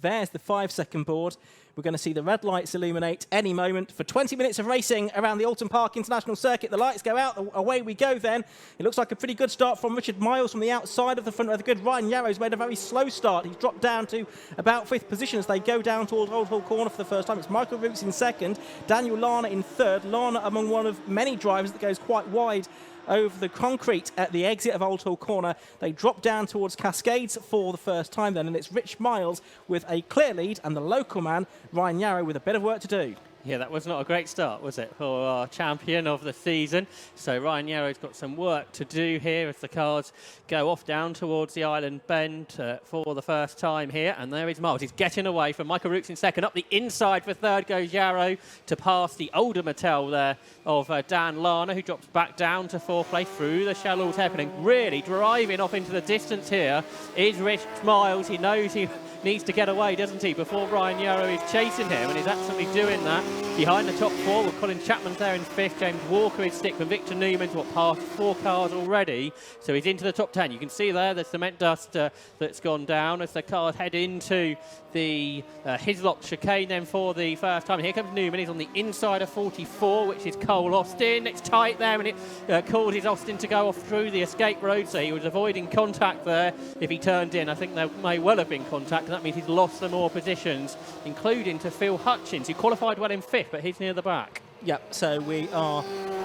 There's the 5-second board. We're going to see the red lights illuminate any moment for 20 minutes of racing around the Oulton Park International Circuit. The lights go out, away we go then. It looks like a pretty good start from Richard Miles from the outside of the front row. The good Ryan Yarrow's made a very slow start. He's dropped down to about 5th position as they go down towards Old Hall Corner for the first time. It's Michael Roots in 2nd, Daniel Lana in 3rd. Lana among one of many drivers that goes quite wide over the concrete at the exit of Old Hall Corner. They drop down towards Cascades for the first time then, and it's Rich Miles with a clear lead and the local man, Ryan Yarrow, with a bit of work to do. Yeah, that was not a great start, was it, for our champion of the season? So Ryan Yarrow's got some work to do here as the cars go off down towards the island bend for the first time here. And there is Miles. He's getting away from Michael Rooks in 2nd. Up the inside for 3rd goes Yarrow to pass the older Mattel there of Dan Lana, who drops back down to 4th place through the Shallows hairpin. Really driving off into the distance here is Rich Miles. He knows he needs to get away, doesn't he, before Ryan Yarrow is chasing him, and he's absolutely doing that. Behind the top 4, with Colin Chapman there in 5th, James Walker is 6th, and Victor Newman's past 4 cars already, so he's into the top 10. You can see there the cement dust that's gone down as the cars head into the Hislop chicane then for the first time. Here comes Newman. He's on the inside of 44, which is Cole Austin. It's tight there, and it causes Austin to go off through the escape road, so he was avoiding contact there if he turned in. I think there may well have been contact, and that means he's lost some more positions, including to Phil Hutchins, who qualified well in 5th, but he's near the back. Yep, so we are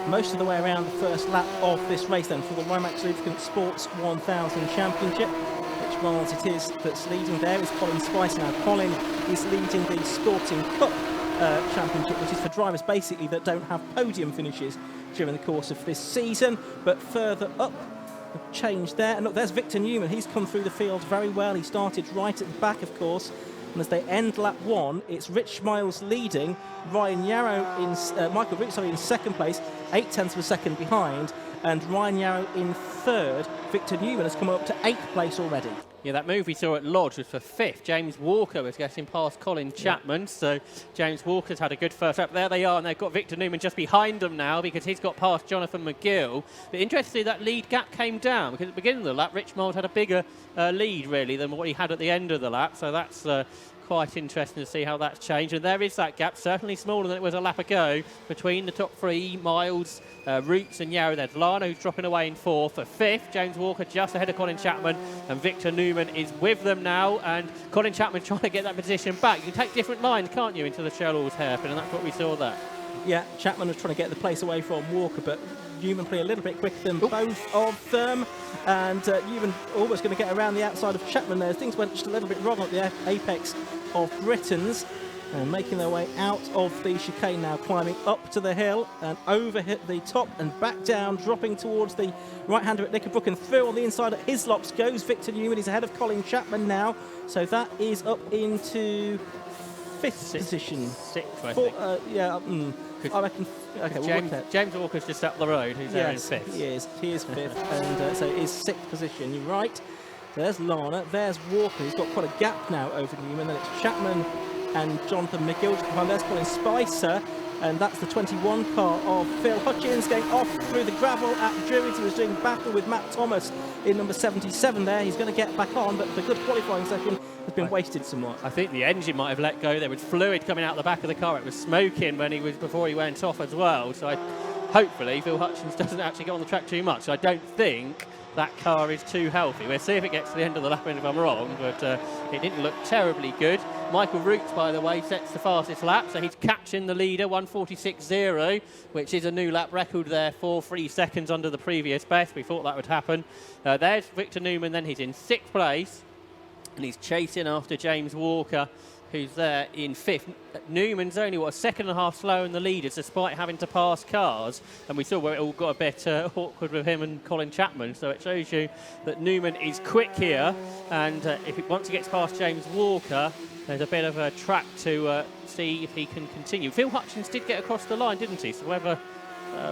most of the way around the first lap of this race then for the Rymax Lubricants Sports 1000 Championship. Which Miles it is that's leading there is Colin Spicer now. Colin is leading the Sporting Cup Championship, which is for drivers basically that don't have podium finishes during the course of this season. But further up, the change there. And look, there's Victor Newman. He's come through the field very well. He started right at the back, of course. And as they end lap 1, it's Rich Miles leading, Ryan Yarrow in Michael Roots in 2nd place, 0.8 of a second behind, and Ryan Yarrow in 3rd. Victor Newman has come up to 8th place already. Yeah, that move we saw at Lodge was for 5th. James Walker was getting past Colin Chapman, so James Walker's had a good first lap. There they are, and they've got Victor Newman just behind them now because he's got past Jonathan McGill. But interestingly, that lead gap came down because at the beginning of the lap, Rich Miles had a bigger lead, really, than what he had at the end of the lap, so that's quite interesting to see how that's changed. And there is that gap, certainly smaller than it was a lap ago, between the top 3, Miles, Roots and Yarrow. There's Lana, who's dropping away in 4th. For 5th, James Walker just ahead of Colin Chapman, and Victor Newman is with them now, and Colin Chapman trying to get that position back. You can take different lines, can't you, into the Shallows hairpin, and that's what we saw there. Yeah, Chapman was trying to get the place away from Walker, but Newman played a little bit quicker than both of them, and Newman almost going to get around the outside of Chapman there. Things went just a little bit wrong at the apex of Britons, and making their way out of the chicane now, climbing up to the hill and over hit the top and back down, dropping towards the right hand of Knickerbrook, and through on the inside at Hislops goes Victor Newman. He's ahead of Colin Chapman now, so that is up into 5th position. 6th, I think. I reckon. Okay, James Walker's just up the road. He's there in 5th. He is 5th, and so it is 6th position. You're right. There's Lana. There's Walker. He's got quite a gap now over Newman. Then it's Chapman and Jonathan McGill behind. There's Colin Spicer, and that's the 21 car of Phil Hutchins going off through the gravel at Druids. He was doing battle with Matt Thomas in number 77 there. He's going to get back on, but the good qualifying session has been wasted somewhat. I think the engine might have let go. There was fluid coming out the back of the car. It was smoking before he went off as well. So hopefully Phil Hutchins doesn't actually go on the track too much. So I don't think that car is too healthy. We'll see if it gets to the end of the lap if I'm wrong, but it didn't look terribly good. Michael Roots, by the way, sets the fastest lap, so he's catching the leader, 1:46.0, which is a new lap record there for 3 seconds under the previous best. We thought that would happen. There's Victor Newman, then he's in 6th place, and he's chasing after James Walker, who's there in 5th. Newman's only, a second and a half slower than the leaders, despite having to pass cars. And we saw where it all got a bit awkward with him and Colin Chapman. So it shows you that Newman is quick here. And once he gets past James Walker, there's a bit of a track to see if he can continue. Phil Hutchins did get across the line, didn't he? So whether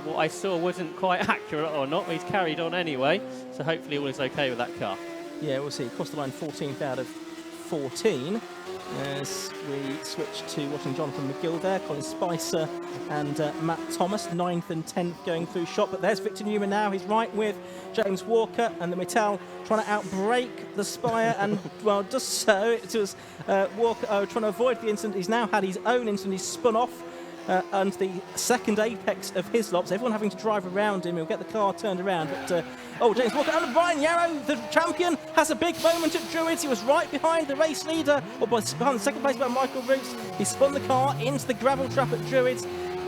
what I saw wasn't quite accurate or not, he's carried on anyway. So hopefully all is okay with that car. Yeah, we'll see. Crossed the line 14th out of 14. As we switch to watching Jonathan McGill there, Colin Spicer and Matt Thomas, 9th and 10th going through shot. But there's Victor Newman now. He's right with James Walker and the Mittal trying to outbrake the Spire. And, well, just so. It was Walker trying to avoid the incident. He's now had his own incident. He's spun off and the second apex of his lops. Everyone having to drive around him. He'll get the car turned around. But, James Walker and Ryan Yarrow, the champion, has a big moment at Druids. He was right behind the race leader, or behind the second place by Michael Roots. He spun the car into the gravel trap at Druids.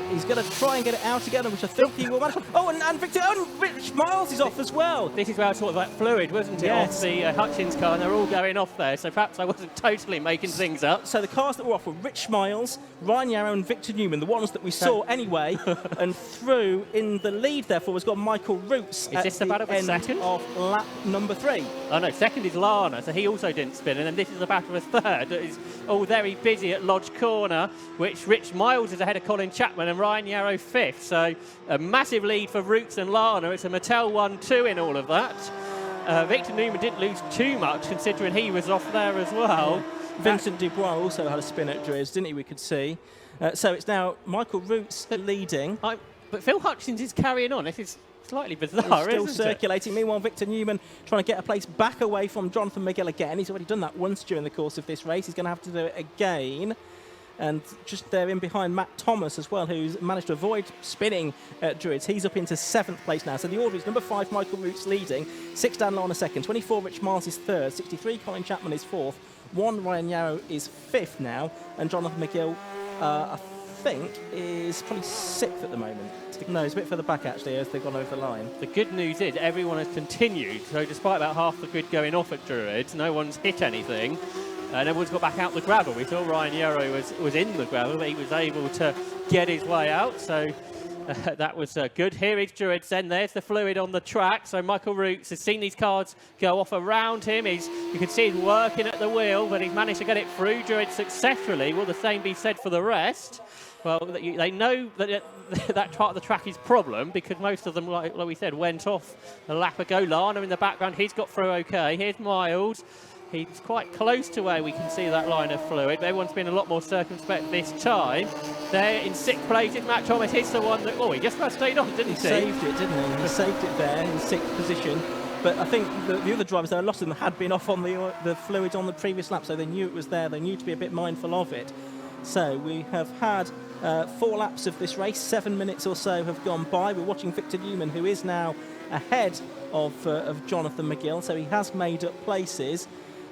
He's going to try and get it out again, which I think he will manage. And Victor, Rich Miles is off as well. This is where I sort of that fluid, wasn't it, Yes. off the Hutchins car, and they're all going off there, so perhaps I wasn't totally making things up. So the cars that were off were Rich Miles, Ryan Yarrow and Victor Newman, the ones that we saw anyway, and through in the lead, therefore, has got Michael Roots Is this the battle for second? of lap number 3. Oh no, second is Lana, so he also didn't spin, and then this is the battle for third. It's all very busy at Lodge Corner, which Rich Miles is ahead of Colin Chapman and Ryan Yarrow 5th. So a massive lead for Roots and Lana. It's a Mattel 1-2 in all of that. Victor Newman didn't lose too much considering he was off there as well. Yeah. Vincent Dubois also had a spin at Druids, didn't he? We could see. So it's now Michael Roots leading. But Phil Hutchins is carrying on. This is slightly bizarre, Still isn't circulating. Meanwhile, Victor Newman trying to get a place back away from Jonathan McGill again. He's already done that once during the course of this race. He's going to have to do it again. And just there in behind Matt Thomas as well, who's managed to avoid spinning at Druids. He's up into 7th place now. So the order is number 5, Michael Roots leading, 6 Dan Lana second, 24 Rich Miles is 3rd, 63 Colin Chapman is 4th, 1 Ryan Yarrow is 5th now, and Jonathan McGill, I think, is probably 6th at the moment. No, he's a bit further back actually as they've gone over the line. The good news is everyone has continued. So despite about half the grid going off at Druids, no one's hit anything. And everyone's got back out the gravel. We saw Ryan Yarrow was in the gravel, but he was able to get his way out. So that was good. Here is Druids then. There's the fluid on the track. So Michael Roots has seen these cars go off around him. You can see he's working at the wheel, but he's managed to get it through Druids successfully. Will the same be said for the rest? Well, they know that that part of the track is a problem because most of them, like we said, went off a lap ago. Lana in the background, he's got through okay. Here's Miles. He's quite close to where we can see that line of fluid, but everyone's been a lot more circumspect this time. There in 6th place is Matt Thomas. He's the one that, he just about stayed on, didn't he? Saved it, didn't he? He saved it there in 6th position. But I think the other drivers, there, a lot of them had been off on the fluid on the previous lap, so they knew it was there. They knew to be a bit mindful of it. So we have had 4 laps of this race. 7 minutes or so have gone by. We're watching Victor Newman, who is now ahead of Jonathan McGill, so he has made up places.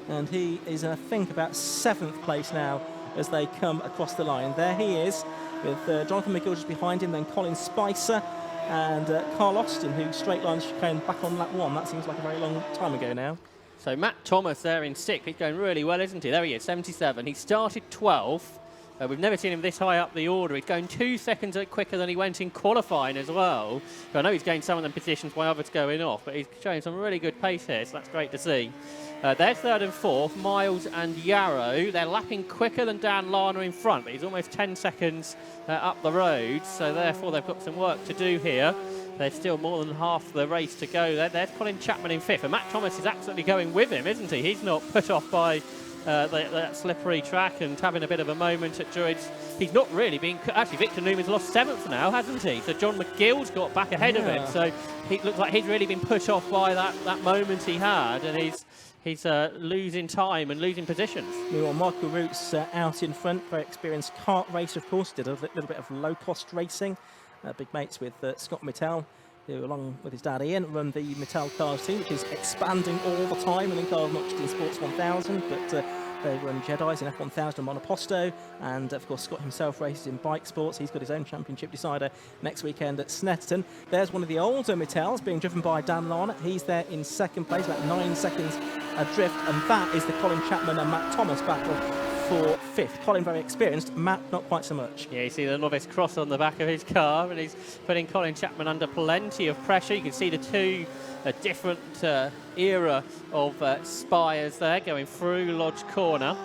And he is, I think, about 7th place now as they come across the line. There he is, with Jonathan McGill just behind him, then Colin Spicer and Carl Austin, who straight line chicane back on lap 1. That seems like a very long time ago now. So Matt Thomas there in 6th. He's going really well, isn't he? There he is, 77. He started 12th. We've never seen him this high up the order. He's going 2 seconds quicker than he went in qualifying as well. I know he's gained some of them positions while others going off, but he's showing some really good pace here, so that's great to see. They're 3rd and 4th, Miles and Yarrow. They're lapping quicker than Dan Lana in front, but he's almost 10 seconds up the road, so therefore they've got some work to do here. There's still more than half the race to go. There's Colin Chapman in 5th, and Matt Thomas is absolutely going with him, isn't he? He's not put off by that slippery track and having a bit of a moment at Druids. He's not really been... Actually, Victor Newman's lost 7th now, hasn't he? So John McGill's got back ahead of him. So he looks like he's really been put off by that moment he had, and he's losing time and losing positions. Meanwhile, Michael Roots out in front, very experienced kart racer, of course, did a little bit of low-cost racing. Big mates with Scott Mittal, who, along with his dad Ian, run the Mittal Cars team, which is expanding all the time. I think not just in Sports 1000, but they run Jedis in F1000 and Monoposto, and of course Scott himself races in bike sports. He's got his own championship decider next weekend at Snetterton. There's one of the older Mittals being driven by Dan Lana. He's there in 2nd place, about 9 seconds adrift, and that is the Colin Chapman and Matt Thomas battle for 5th. Colin very experienced, Matt not quite so much. Yeah, you see the novice cross on the back of his car, and he's putting Colin Chapman under plenty of pressure. You can see the two different era of spires there going through Lodge Corner.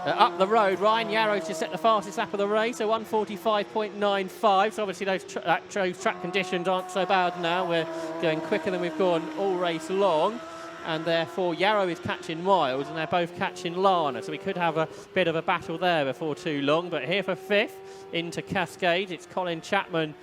Up the road, Ryan Yarrow's just set the fastest lap of the race, so 1:45.95. So obviously those track conditions aren't so bad now. We're going quicker than we've gone all race long. and therefore Yarrow is catching Miles, and they're both catching Lana. So we could have a bit of a battle there before too long. But here for 5th into Cascade, it's Colin Chapman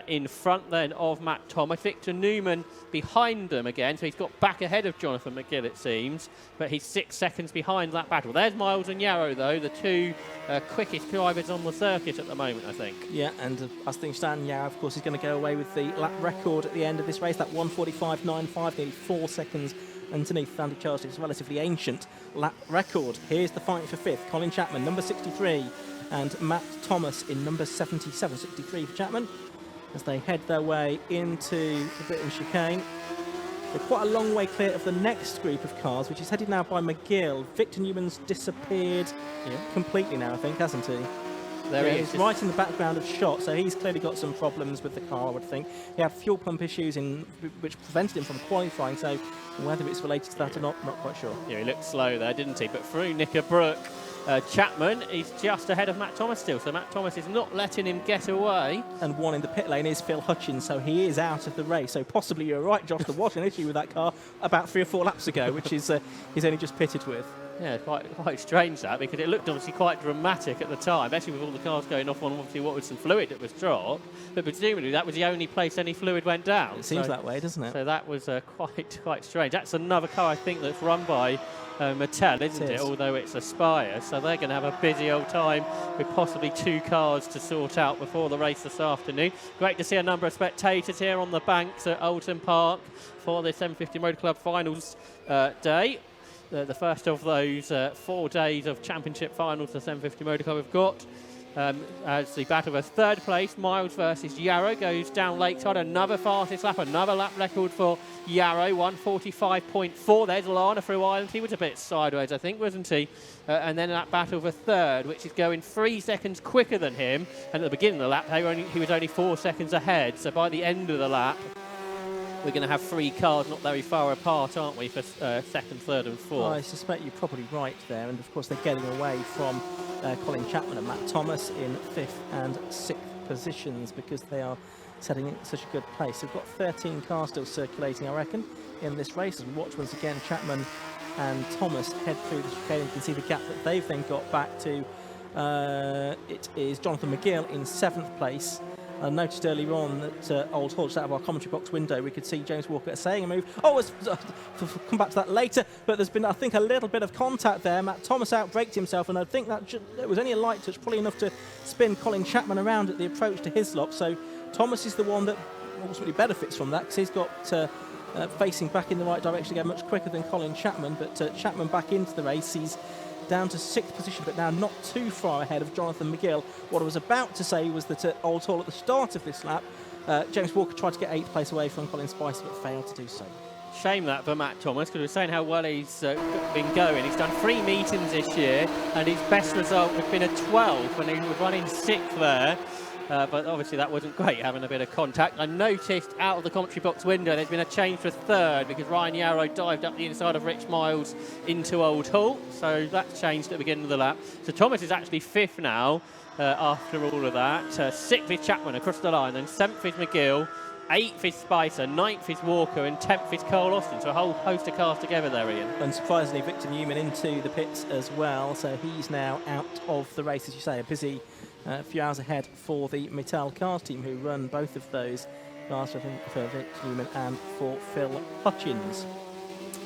in front then of Matt Thomas. Victor Newman behind them again, so he's got back ahead of Jonathan McGill, it seems, but he's 6 seconds behind that battle. There's Miles and Yarrow, though, the two quickest drivers on the circuit at the moment, I think. Yeah, and as things stand, Yarrow, of course, is going to go away with the lap record at the end of this race, that 1:45.95, nearly 4 seconds underneath Andy Charles. It's a relatively ancient lap record. Here's the fight for 5th. Colin Chapman, number 63, and Matt Thomas in number 77. 63 for Chapman, as they head their way into the Britain chicane. They're quite a long way clear of the next group of cars, which is headed now by McGill. Victor Newman's disappeared completely now, I think, hasn't he? There he is. He's right in the background of shot, so he's clearly got some problems with the car, I would think. He had fuel pump issues which prevented him from qualifying, so whether it's related to that or not quite sure. Yeah, he looked slow there, didn't he? But through Knickerbrook, Chapman is just ahead of Matt Thomas still, so Matt Thomas is not letting him get away. And one in the pit lane is Phil Hutchins, so he is out of the race. So possibly you're right, Josh, there was an issue with that car about 3 or 4 laps ago, which is he's only just pitted with. Yeah, quite strange that, because it looked obviously quite dramatic at the time, especially with all the cars going off on obviously what was some fluid that was dropped. But presumably that was the only place any fluid went down. It seems that way, doesn't it? So that was quite strange. That's another car I think that's run by Mattel, isn't it? Although it's Aspire, so they're going to have a busy old time with possibly 2 cars to sort out before the race this afternoon. Great to see a number of spectators here on the banks at Oulton Park for the 750 Motor Club Finals day. The first of those 4 days of championship finals the 750 Motor Club have got. As the battle for 3rd place, Miles versus Yarrow goes down Lakeside. Another fastest lap, another lap record for Yarrow, 1:45.4. There's Lana through Ireland. He was a bit sideways, I think, wasn't he? And then that battle for 3rd, which is going 3 seconds quicker than him. And at the beginning of the lap, he was only 4 seconds ahead. So by the end of the lap, we're going to have 3 cars not very far apart, aren't we, for 2nd, 3rd and 4th? I suspect you're probably right there, and of course they're getting away from Colin Chapman and Matt Thomas in 5th and 6th positions because they are setting such a good pace. We've got 13 cars still circulating, I reckon, in this race. As we watch once again Chapman and Thomas head through the chicane, you can see the gap that they've then got back to. It is Jonathan McGill in 7th place. I noticed earlier on that Old Hall, just out of our commentary box window, we could see James Walker saying a move. Oh, we'll come back to that later, but there's been, I think, a little bit of contact there. Matt Thomas outbraked himself, and I think that it was only a light touch, probably enough to spin Colin Chapman around at the approach to Hislop. So Thomas is the one that ultimately benefits from that, because he's got facing back in the right direction again, much quicker than Colin Chapman. But Chapman back into the race. He's down to 6th position, but now not too far ahead of Jonathan McGill. What I was about to say was that at Old Hall at the start of this lap, James Walker tried to get 8th place away from Colin Spicer, but failed to do so. Shame that for Matt Thomas, because we're saying how well he's been going. He's done 3 meetings this year, and his best result has been a 12, and he was running 6th there. But obviously that wasn't great, having a bit of contact. I noticed out of the commentary box window there's been a change for 3rd because Ryan Yarrow dived up the inside of Rich Miles into Old Hall. So that's changed at the beginning of the lap. So Thomas is actually 5th now after all of that. 6th is Chapman across the line, then 7th is McGill, 8th is Spicer, 9th is Walker, and 10th is Cole Austin. So a whole host of cars together there, Ian. Unsurprisingly, Victor Newman into the pits as well. So he's now out of the race, as you say, a busy few hours ahead for the Mattel cars team, who run both of those cars for Victor Newman and for Phil Hutchins.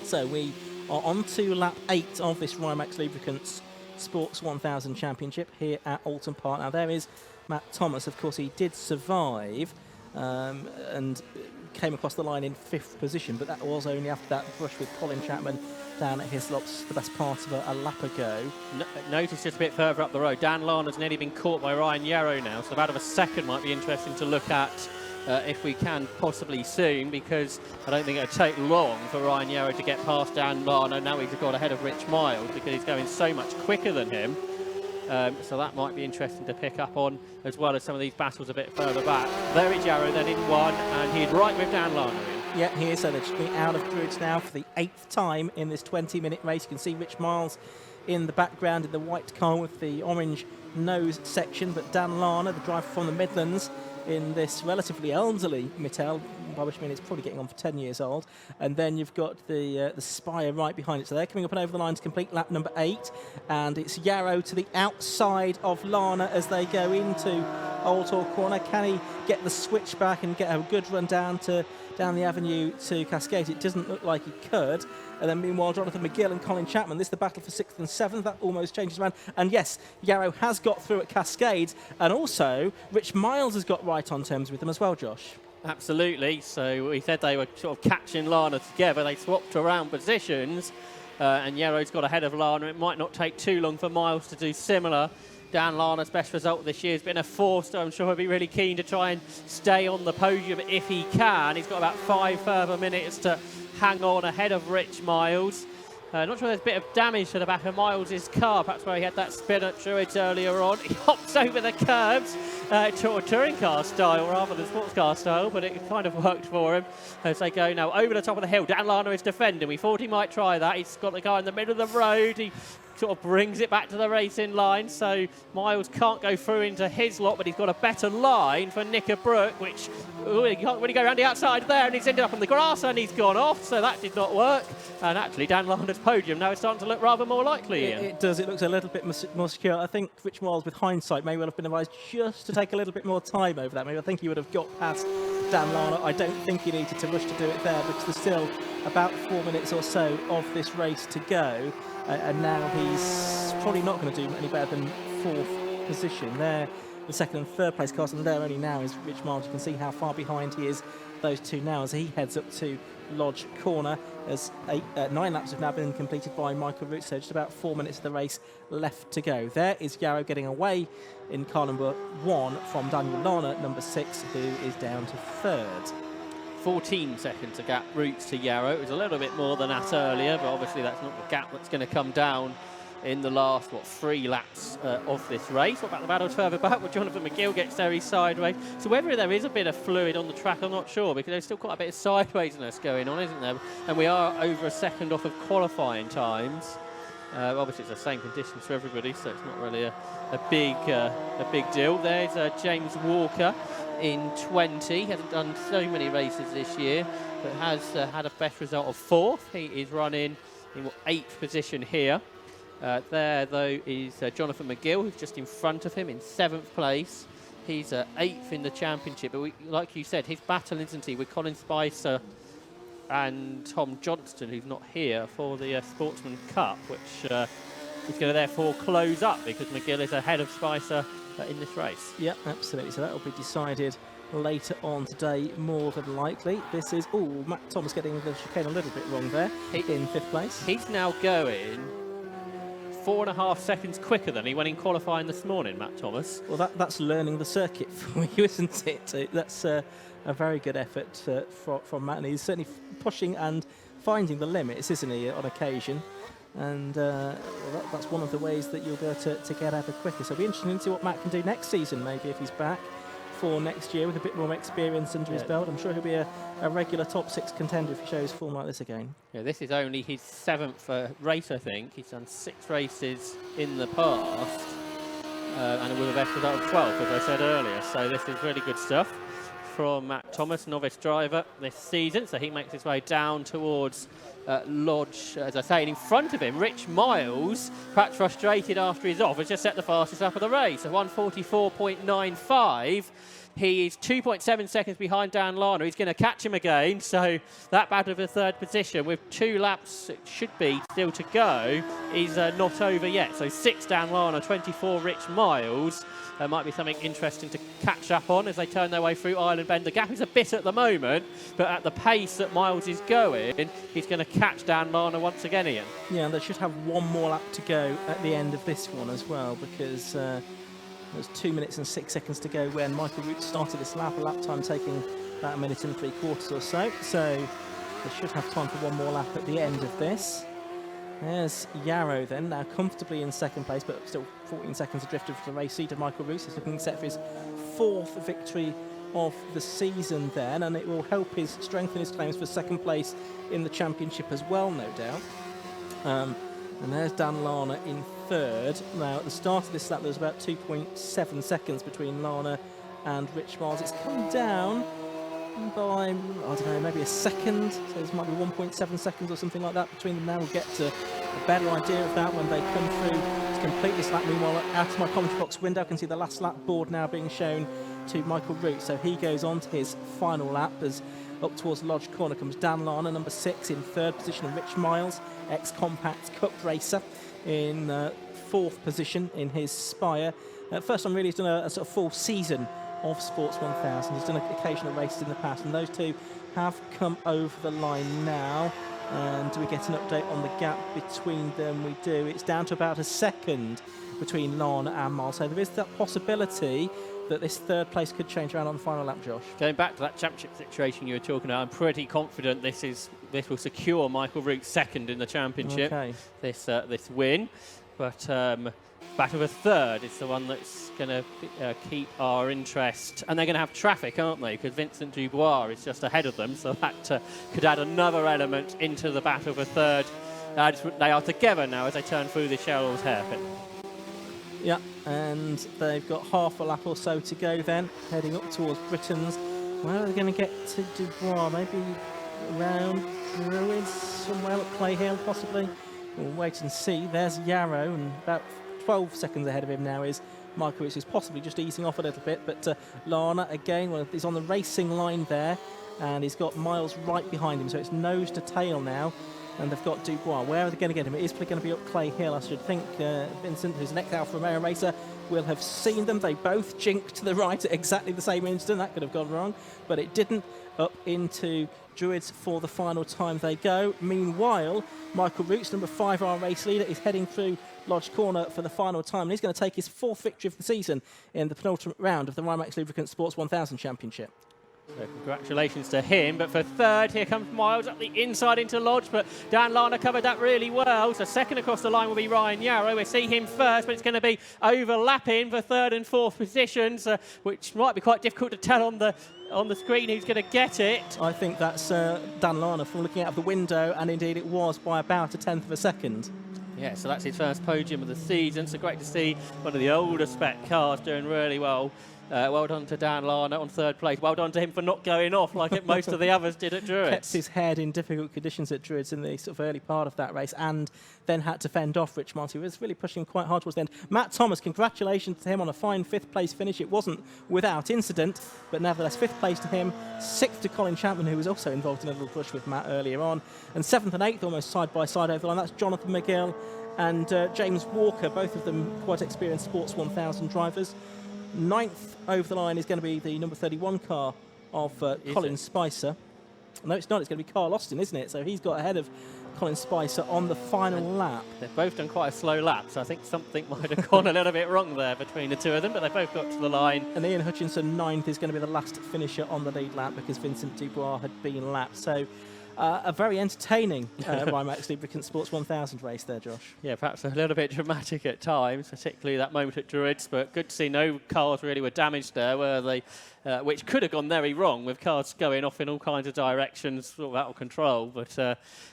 So we are on to lap 8 of this Rymax Lubricants Sports 1000 Championship here at Oulton Park. Now there is Matt Thomas. Of course, he did survive and came across the line in 5th position, but that was only after that brush with Colin Chapman down at Hislops the best part of a lap ago. Notice just a bit further up the road, Dan Lana's nearly been caught by Ryan Yarrow now, so about a second might be interesting to look at if we can possibly soon, because I don't think it'll take long for Ryan Yarrow to get past Dan Lana. Now he's got ahead of Rich Miles because he's going so much quicker than him. So that might be interesting to pick up on, as well as some of these battles a bit further back. There is Yarrow then in 1, and he's right with Dan Lana. Yeah, he is. So they're just being out of grids now for the 8th time in this 20-minute race. You can see Rich Miles in the background in the white car with the orange nose section, but Dan Lana, the driver from the Midlands, in this relatively elderly Mattel, by which I mean it's probably getting on for 10 years old. And then you've got the Spire right behind it. So they're coming up and over the line to complete lap number 8. And it's Yarrow to the outside of Lana as they go into Oulton corner. Can he get the switch back and get a good run down the avenue to Cascade? It doesn't look like he could. And then meanwhile, Jonathan McGill and Colin Chapman, this is the battle for 6th and 7th. That almost changes around. And yes, Yarrow has got through at Cascade. And also, Rich Miles has got right on terms with them as well, Josh. Absolutely. So we said they were sort of catching Lana together. They swapped around positions. And Yarrow's got ahead of Lana. It might not take too long for Miles to do similar. Dan Lana's best result this year has been a 4, so I'm sure he'll be really keen to try and stay on the podium if he can. He's got about 5 further minutes to hang on ahead of Rich Miles. Not sure there's a bit of damage to the back of Miles' car, perhaps where he had that spin at Druids earlier on. He hops over the curbs, touring car style rather than sports car style, but it kind of worked for him as they go now over the top of the hill. Dan Lana is defending. We thought he might try that. He's got the guy in the middle of the road. He sort of brings it back to the racing line, so Miles can't go through into his lot, but he's got a better line for Knickerbrook, which he can't really go around the outside there, and he's ended up on the grass and he's gone off, so that did not work. And actually Dan Lana's podium now is starting to look rather more likely. It does. It looks a little bit more secure. I think Rich Miles, with hindsight, may well have been advised just to take a little bit more time over that. Maybe I think he would have got past Dan Lana. I don't think he needed to rush to do it there because there's still about 4 minutes or so of this race to go. And now he's probably not going to do any better than 4th position. There, the 2nd and 3rd place cars, and there only now is Rich Miles. You can see how far behind he is, those two now, as he heads up to Lodge Corner, as 9 laps have now been completed by Michael Root, so just about 4 minutes of the race left to go. There is Yarrow getting away in car number 1 from Daniel Lana, number 6, who is down to 3rd. 14 seconds of gap routes to Yarrow. It was a little bit more than that earlier, but obviously that's not the gap that's going to come down in the last, 3 laps of this race. What about the battles further back? Well, Jonathan McGill gets there, he's sideways. So whether there is a bit of fluid on the track, I'm not sure, because there's still quite a bit of sidewaysness going on, isn't there? And we are over a second off of qualifying times. Obviously, it's the same conditions for everybody, so it's not really a big deal. There's James Walker in 20. He hasn't done so many races this year, but has had a best result of 4th. He is running in 8th position here. There, though, is Jonathan McGill, who's just in front of him in 7th place. He's 8th in the championship, but like you said, his battle, isn't he, with Colin Spicer and Tom Johnston, who's not here for the Sportsman Cup, which is going to therefore close up because McGill is ahead of Spicer in this race. Yep, absolutely. So that will be decided later on today, more than likely. This is, Matt Thomas getting the chicane a little bit wrong there in 5th place. He's now going 4.5 seconds quicker than he went in qualifying this morning, Matt Thomas. Well, that's learning the circuit for you, isn't it? That's a very good effort from Matt, and he's certainly pushing and finding the limits, isn't he, on occasion? And that's one of the ways that you'll be able to get ever quicker. So it'll be interesting to see what Matt can do next season, maybe, if he's back for next year with a bit more experience under his belt. I'm sure he'll be a regular top 6 contender if he shows form like this again. Yeah, this is only his 7th race, I think. He's done 6 races in the past, and with a best result of 12th, as I said earlier. So this is really good stuff from Matt Thomas, novice driver this season. So he makes his way down towards Lodge, as I say, and in front of him, Rich Miles, perhaps frustrated after he's off, has just set the fastest lap of the race, a 1:44.95. He is 2.7 seconds behind Dan Lana. He's going to catch him again, so that battle for 3rd position with 2 laps, it should be, still to go, is not over yet. So 6 Dan Lana, 24 Rich Miles. Might be something interesting to catch up on as they turn their way through Island Bend. The gap is a bit at the moment, but at the pace that Miles is going, he's going to catch Dan Lana once again, Ian. Yeah, and they should have 1 more lap to go at the end of this one as well, because there's 2 minutes and 6 seconds to go when Michael Root started this lap, a lap time taking about 1 minute and 3/4 or so. So they should have time for 1 more lap at the end of this. There's Yarrow then, now comfortably in 2nd place, but still 14 seconds adrift of the race seat of Michael Root. He's looking set for his 4th victory of the season then, and it will help his strengthen his claims for 2nd place in the championship as well, no doubt. And there's Dan Lana in 3rd. Now, at the start of this lap, there was about 2.7 seconds between Lana and Rich Miles. It's come down by, I don't know, maybe a second. So this might be 1.7 seconds or something like that between them now. We'll get to a better idea of that when they come through to complete this lap. Meanwhile, out of my commentary box window, I can see the last lap board now being shown to Michael Root. So he goes on to his final lap as up towards Lodge Corner comes Dan Lana, number 6 in 3rd position, and Rich Miles, ex-Compact Cup racer, in 4th position in his Spire. First time really he's done a sort of full season of Sports 1000. He's done occasional races in the past, and those two have come over the line now. And do we get an update on the gap between them? We do. It's down to about a second between Lana and Miles. So there is that possibility that this 3rd place could change around on the final lap, Josh. Going back to that championship situation you were talking about, I'm pretty confident this will secure Michael Root's 2nd in the championship. Okay. This win, but battle of 3rd is the one that's going to keep our interest, and they're going to have traffic, aren't they? Because Vincent Dubois is just ahead of them, so that could add another element into the battle for 3rd. They are together now as they turn through the Cheryl's hairpin. Yeah, and they've got half a lap or so to go then, heading up towards Britain's. Where are they going to get to Dubois? Maybe around Druids, somewhere at Clay Hill, possibly? We'll wait and see. There's Yarrow, and about 12 seconds ahead of him now is Michael, which is possibly just easing off a little bit. But Lana, again, well, he's on the racing line there, and he's got Miles right behind him, so it's nose to tail now. And they've got Dubois. Where are they going to get him? It is probably going to be up Clay Hill. I should think Vincent, who's an ex-Alfa Romeo racer, will have seen them. They both jinked to the right at exactly the same instant. That could have gone wrong, but it didn't. Up into Druids for the final time they go. Meanwhile, Michael Roots, number 5, our race leader, is heading through Lodge Corner for the final time, and he's going to take his 4th victory of the season in the penultimate round of the Rymax Lubricants Sports 1000 Championship. So congratulations to him, but for 3rd, here comes Miles up the inside into Lodge, but Dan Lana covered that really well. So 2nd across the line will be Ryan Yarrow. We see him first, but it's going to be overlapping for 3rd and 4th positions, which might be quite difficult to tell on the screen who's going to get it. I think that's Dan Lana from looking out of the window, and indeed it was by about a 1/10 of a second. Yeah, so that's his first podium of the season, so great to see one of the older spec cars doing really well. Well done to Dan Lana on 3rd place. Well done to him for not going off like most of the others did at Druids. Kept his head in difficult conditions at Druids in the sort of early part of that race, and then had to fend off Rich Marty, who was really pushing quite hard towards the end. Matt Thomas, congratulations to him on a fine 5th place finish. It wasn't without incident, but nevertheless 5th place to him. 6th to Colin Chapman, who was also involved in a little push with Matt earlier on. And 7th and 8th almost side by side over the line. That's Jonathan McGill and James Walker, both of them quite experienced Sports 1000 drivers. 9th over the line is going to be the number 31 car of Colin Spicer. No, it's not. It's going to be Carl Austin, isn't it? So he's got ahead of Colin Spicer on the final lap. They've both done quite a slow lap, so I think something might have gone a little bit wrong there between the two of them, but they both got to the line. And Ian Hutchinson, 9th, is going to be the last finisher on the lead lap because Vincent Dubois had been lapped. So a very entertaining Rymax Lubricants Sports 1000 race there, Josh. Yeah, perhaps a little bit dramatic at times, particularly that moment at Druids, but good to see no cars really were damaged there, were they? Which could have gone very wrong with cars going off in all kinds of directions, sort of out of control, but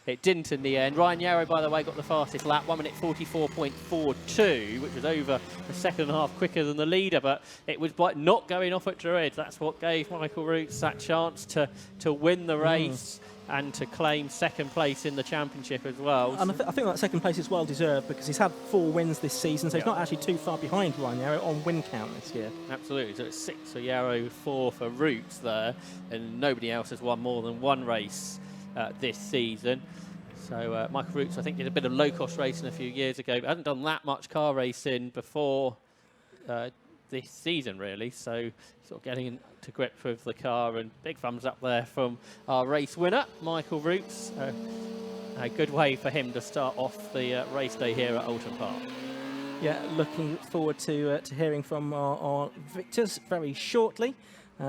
it didn't in the end. Ryan Yarrow, by the way, got the fastest lap, 1 minute 44.42, which was over a second and a half quicker than the leader, but it was by not going off at Druids. That's what gave Michael Roots that chance to win the race. And to claim 2nd place in the championship as well. And I think that 2nd place is well deserved because he's had 4 wins this season, so he's not actually too far behind Ryan Yarrow on win count this year. Absolutely, so it's 6 for Yarrow, 4 for Roots there, and nobody else has won more than 1 race this season. So Michael Roots, I think, did a bit of low-cost racing a few years ago, but hasn't done that much car racing before this season, really, so sort of getting into grip with the car, and big thumbs up there from our race winner, Michael Roots. A good way for him to start off the race day here at Oulton Park. Yeah, looking forward to hearing from our victors very shortly.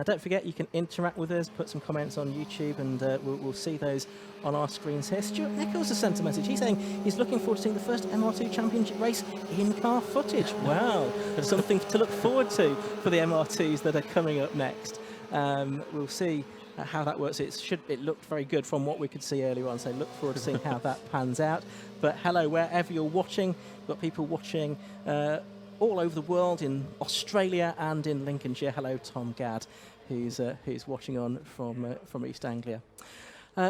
Don't forget, you can interact with us, put some comments on YouTube, and we'll see those on our screens here. Stuart Nichols has sent a message. He's saying he's looking forward to seeing the first MR2 Championship race in-car footage. Wow, something to look forward to for the MR2s that are coming up next. We'll see how that works. It looked very good from what we could see earlier on, so look forward to seeing how that pans out. But hello, wherever you're watching, we've got people watching all over the world, in Australia and in Lincolnshire. Hello, Tom Gadd, who's watching on from East Anglia.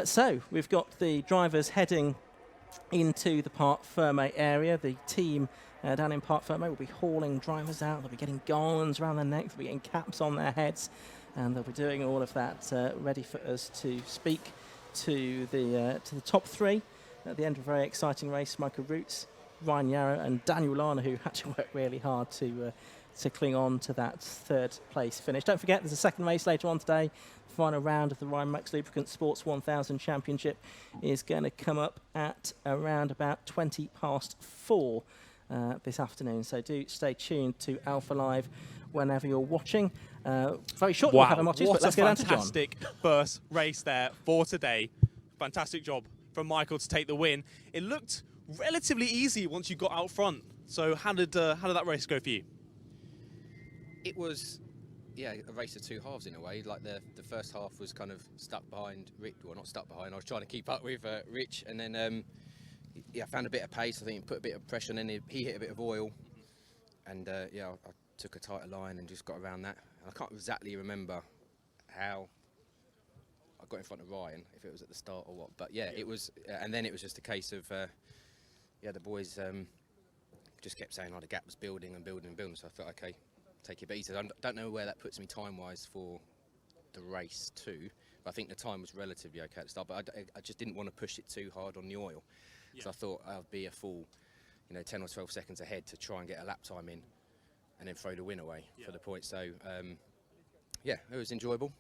So we've got the drivers heading into the Parc Fermé area. The team down in Parc Fermé will be hauling drivers out. They'll be getting garlands around their necks. They'll be getting caps on their heads, and they'll be doing all of that ready for us to speak to the top three at the end of a very exciting race. Michael Roots, Ryan Yarrow, and Daniel Lana, who had to work really hard to cling on to that third place finish. Don't forget, there's a second race later on today. The final round of the Rymax Lubricants Sports 1000 Championship is going to come up at around about 4:20 this afternoon. So do stay tuned to Alpha Live whenever you're watching. Very shortly we'll have a Mottis, but let's get down to John. Fantastic first race there for today. Fantastic job from Michael to take the win. It looked relatively easy once you got out front. So how did that race go for you? It was, yeah, a race of two halves in a way. Like the first half was kind of stuck behind Rich, well, not stuck behind. I was trying to keep up with Rich, and then yeah, I found a bit of pace. I think he put a bit of pressure, and then he hit a bit of oil, and yeah, I took a tighter line and just got around that. And I can't exactly remember how I got in front of Ryan, if it was at the start or what. But yeah, it was, and then it was just a case of yeah, the boys just kept saying, oh, the gap was building and building and building. So I thought, okay, take it a bit easy. I don't know where that puts me time-wise for the race too, but I think the time was relatively okay at the start. But I just didn't want to push it too hard on the oil, so I thought I'd be a full, 10 or 12 seconds ahead to try and get a lap time in, and then throw the win away for the point. So yeah, it was enjoyable.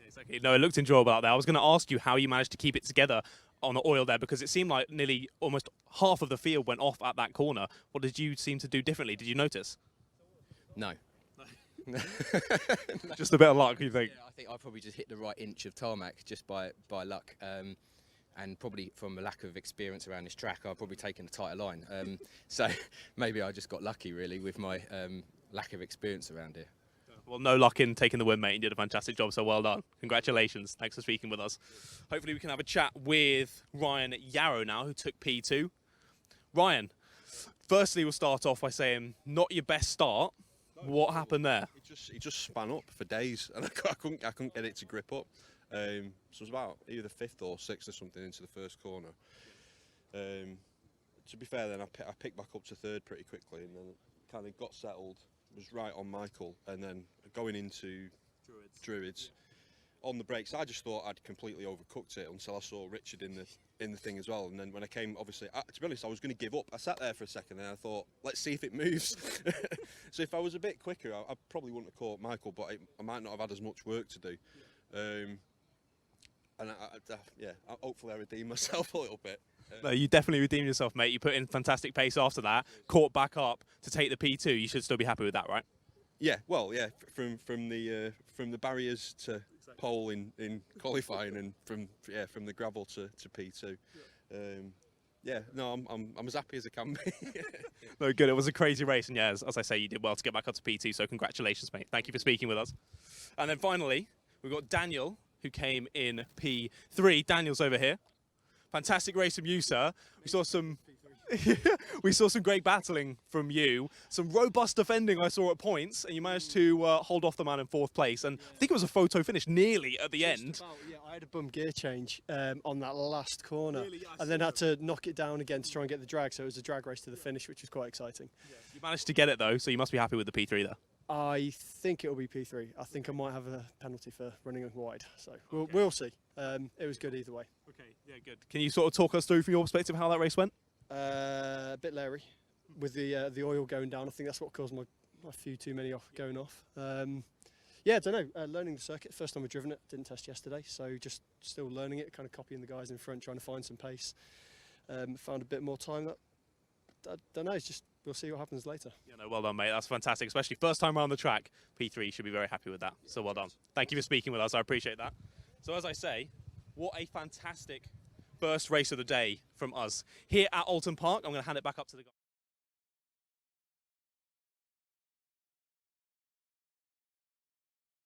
Exactly. No, it looked enjoyable out there. I was going to ask you how you managed to keep it together on the oil there, because it seemed like nearly almost half of the field went off at that corner. What did you seem to do differently? Did you notice? No. Just a bit of luck, you think? Yeah, I think I probably just hit the right inch of tarmac just by luck, and probably from a lack of experience around this track, I've probably taken a tighter line. So maybe I just got lucky really with my lack of experience around here. Well, no luck in taking the win, mate. You did a fantastic job, so well done. Congratulations. Thanks for speaking with us. Hopefully we can have a chat with Ryan Yarrow now, who took P2. Ryan, firstly, we'll start off by saying not your best start. What happened there? It just span up for days, and I couldn't get it to grip up. So it was about either 5th or 6th or something into the first corner. To be fair, then I picked back up to 3rd pretty quickly, and then kind of got settled. Was right on Michael, and then going into Druids on the brakes. I just thought I'd completely overcooked it until I saw Richard in the thing as well. And then when I came, obviously, to be honest, I was going to give up. I sat there for a second and I thought, let's see if it moves. So if I was a bit quicker, I probably wouldn't have caught Michael, but I might not have had as much work to do. And yeah, hopefully I redeemed myself a little bit. No, you definitely redeemed yourself, mate. You put in fantastic pace after that, caught back up to take the P2. You should still be happy with that, right? Yeah, well, yeah, from the barriers to pole in qualifying, and from the gravel to P2. Yeah, no, I'm as happy as I can be. No, good. It was a crazy race, and yeah, as I say, you did well to get back up to P2. So congratulations, mate. Thank you for speaking with us. And then finally, we've got Daniel, who came in P3. Daniel's over here. Fantastic race from you, sir. We saw some great battling from you, some robust defending I saw at points, and you managed to hold off the man in 4th place. And I think it was a photo finish nearly at the end. Yeah, I had a bum gear change on that last corner, really? And then had to knock it down again to try and get the drag. So it was a drag race to the finish, which was quite exciting. Yeah. You managed to get it though, so you must be happy with the P3 there. I think it will be P3. I think I might have a penalty for running wide, so we'll see. It was good either way. Okay, yeah, good. Can you sort of talk us through from your perspective how that race went? A bit leery with the oil going down. I think that's what caused my few too many going off. Yeah, I don't know. Learning the circuit. First time I've driven it. Didn't test yesterday, so just still learning it. Kind of copying the guys in front, trying to find some pace. Found a bit more time. I don't know. It's just we'll see what happens later. Yeah, no, well done, mate. That's fantastic. Especially first time around the track. P3 should be very happy with that. So well done. Thank you for speaking with us. I appreciate that. So as I say, what a fantastic first race of the day from us here at Oulton Park. I'm going to hand it back up to the guys.